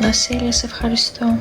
Βασίλη, σε ευχαριστώ.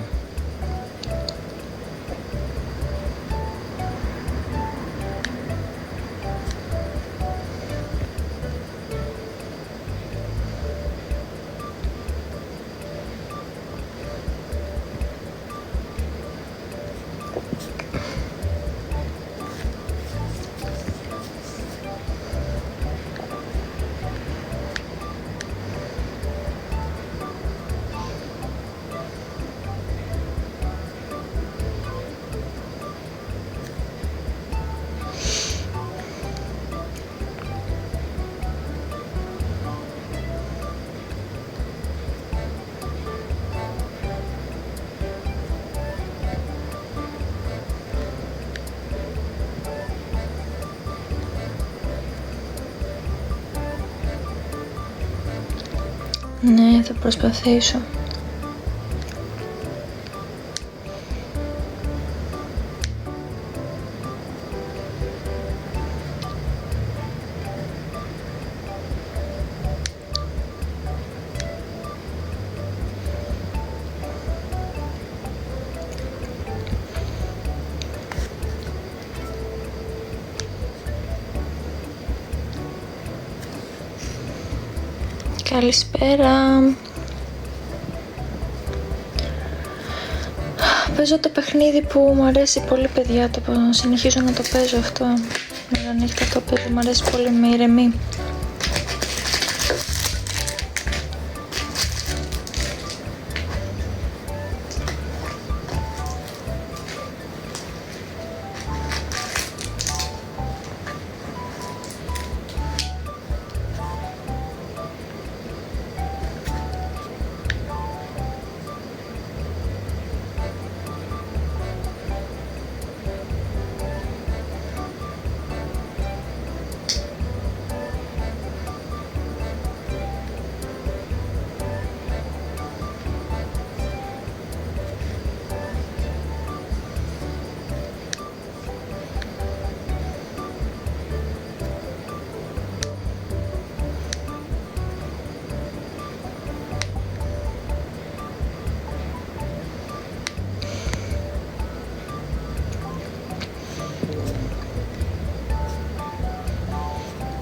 Ναι, θα προσπαθήσω. Καλησπέρα. Παίζω το παιχνίδι που μου αρέσει πολύ, παιδιά. Συνεχίζω να το παίζω αυτό. Μέρα νύχτα το παίζω, μου αρέσει πολύ, με ηρεμεί.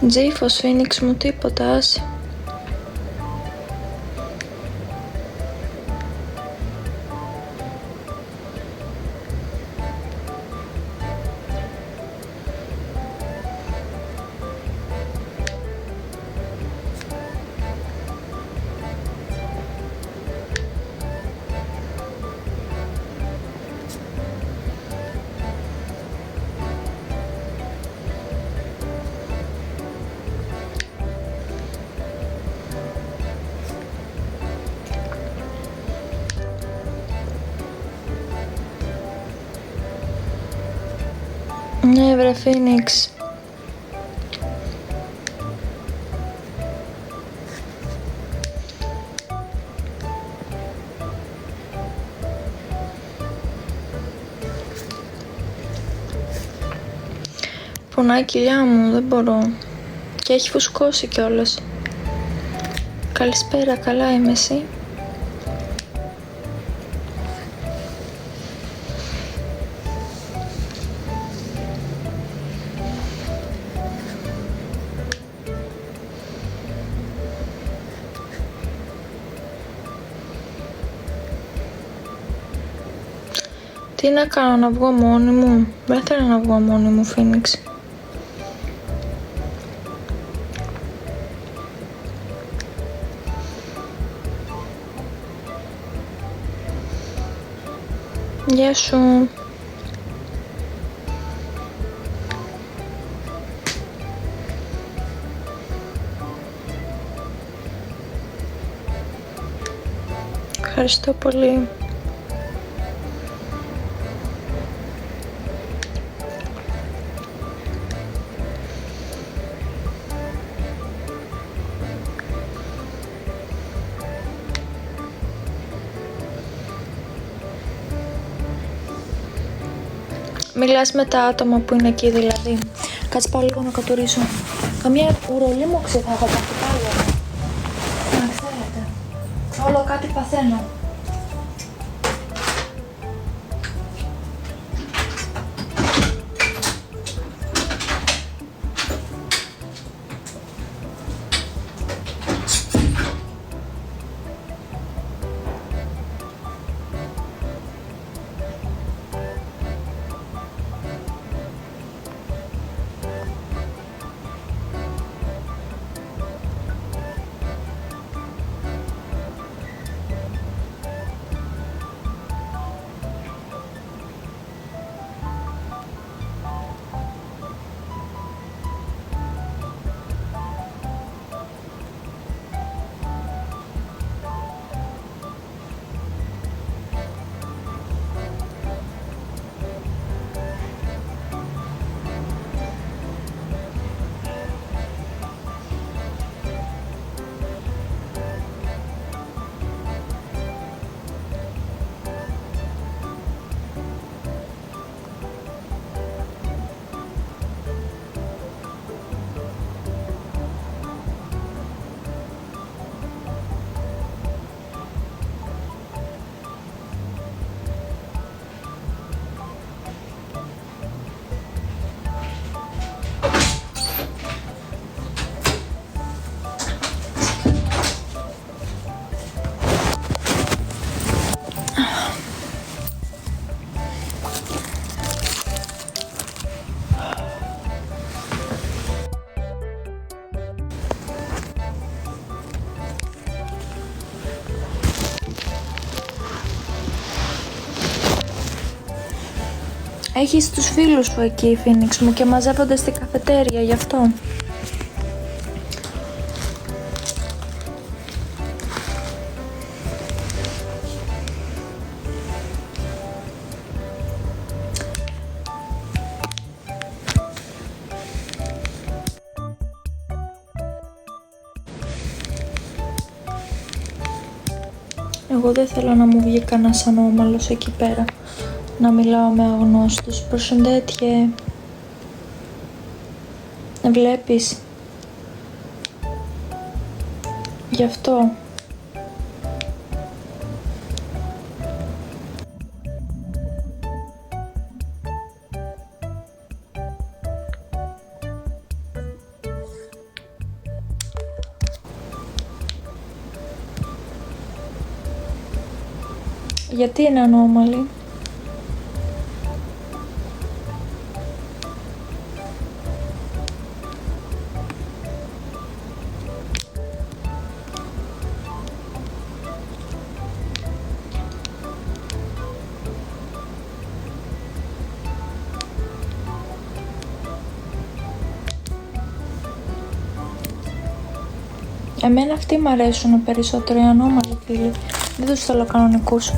Τζίφος, Φίνιξ μου, τίποτα, άσε. Ναι, βρε Φίνιξ. Πονάει η κοιλιά μου, δεν μπορώ. Και έχει φουσκώσει κιόλας. Καλησπέρα, καλά είμαι, εσύ? Τι να κάνω, να βγω μόνη μου? Δεν θέλω να βγω μόνη μου, Φίνιξ. Γεια σου. Ευχαριστώ πολύ. Μιλάς με τα άτομα που είναι εκεί δηλαδή? Κάτσε πάω λίγο να κατουρίσω. Καμιά ουρολίμωξη θα έχω πάθει πάλι. Να ξέρετε. Όλο κάτι παθαίνω. Έχεις τους φίλους σου εκεί, Φίνιξ μου, και μαζεύονται στην καφετέρια, γι' αυτό. Εγώ δεν θέλω να μου βγει κανένας ανώμαλος εκεί πέρα, να μιλάω με αγνώστους. Προσεντέτιε. Βλέπεις. Γι' αυτό. Γιατί είναι ανώμαλη? Εμένα αυτοί μ' αρέσουν περισσότερο, οι ανώμαλοι φίλοι. Δεν τους θέλω κανονικούς.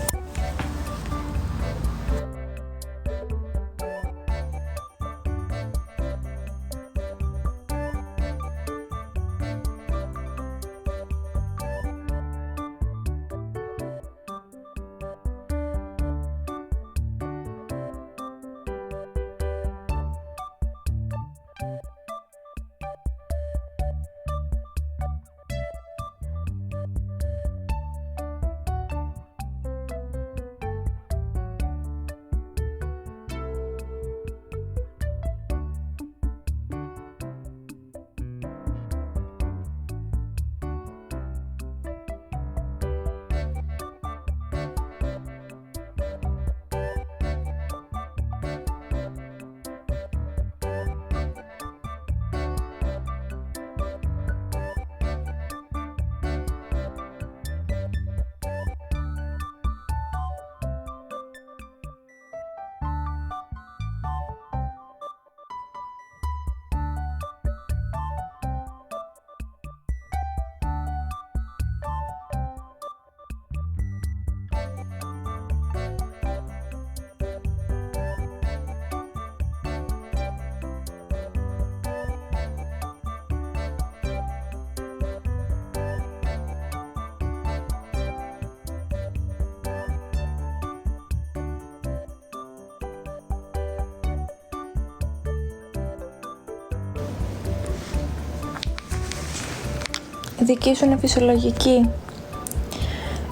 Η δική σου είναι φυσιολογική.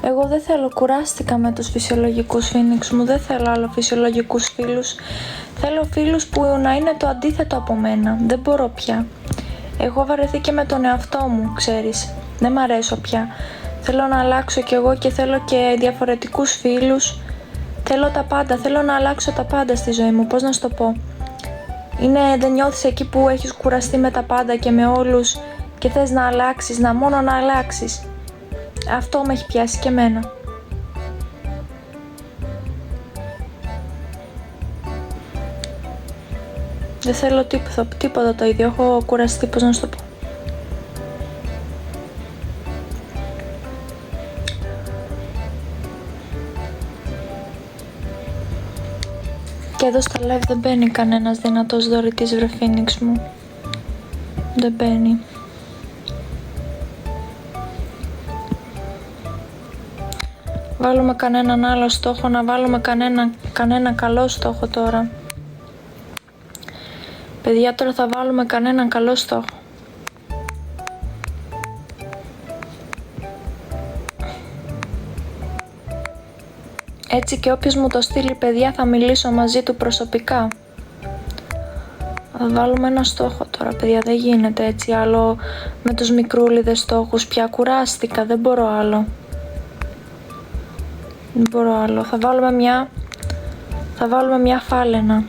Εγώ δεν θέλω, κουράστηκα με τους φυσιολογικούς, Φίνιξ μου, δεν θέλω άλλο φυσιολογικούς φίλους. Θέλω φίλους που να είναι το αντίθετο από μένα. Δεν μπορώ πια. Εγώ βαρεθήκα με τον εαυτό μου, ξέρεις. Δεν μ' αρέσω πια. Θέλω να αλλάξω κι εγώ και θέλω και διαφορετικούς φίλους. Θέλω τα πάντα, θέλω να αλλάξω τα πάντα στη ζωή μου, πώς να σου το πω. Δεν νιώθεις εκεί που έχεις κουραστεί με τα πάντα και με όλους και θες να αλλάξεις, μόνο να αλλάξεις. Αυτό με έχει πιάσει και εμένα. Δεν θέλω τίποτα το ίδιο, έχω κουραστεί, πώς να σου το πω. Και εδώ στα live δεν μπαίνει κανένας δυνατός δωρητής, βρε Φίνιξ μου. Δεν μπαίνει. Βάλουμε κανέναν άλλο στόχο, να βάλουμε κανένα καλό στόχο τώρα. Παιδιά, τώρα θα βάλουμε κανέναν καλό στόχο. Έτσι και όποιος μου το στείλει, παιδιά, θα μιλήσω μαζί του προσωπικά. Θα βάλουμε ένα στόχο τώρα, παιδιά, δεν γίνεται έτσι άλλο με τους μικρούλιδες στόχους. Πια κουράστηκα, δεν μπορώ άλλο. Δεν μπορώ άλλο. Θα βάλουμε μια φάλαινα.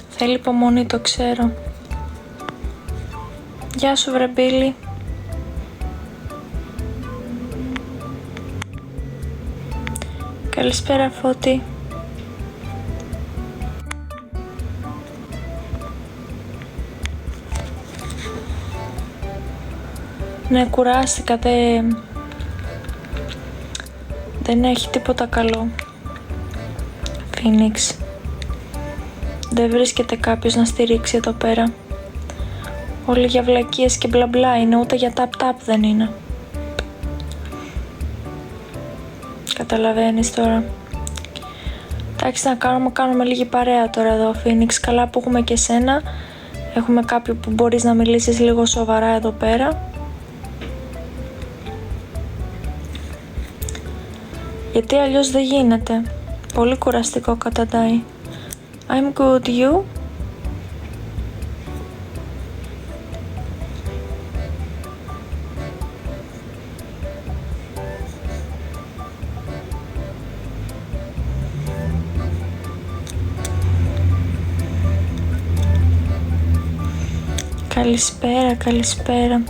Θέλει υπομονή, το ξέρω. Γεια σου, βρε Μπίλη. Καλησπέρα Φώτη. Ναι, κουράστηκα, δεν έχει τίποτα καλό. Phoenix. Δεν βρίσκεται κάποιος να στηρίξει εδώ πέρα. Όλοι για βλακίες και μπλα μπλα είναι, ούτε για tap-tap δεν είναι. Καταλαβαίνεις τώρα. Εντάξει, να κάνουμε λίγη παρέα τώρα εδώ, Phoenix. Καλά που έχουμε και σένα. Έχουμε κάποιον που μπορείς να μιλήσεις λίγο σοβαρά εδώ πέρα. Γιατί αλλιώς δεν γίνεται. Πολύ κουραστικό καταντάει. I'm good, you? Καλησπέρα.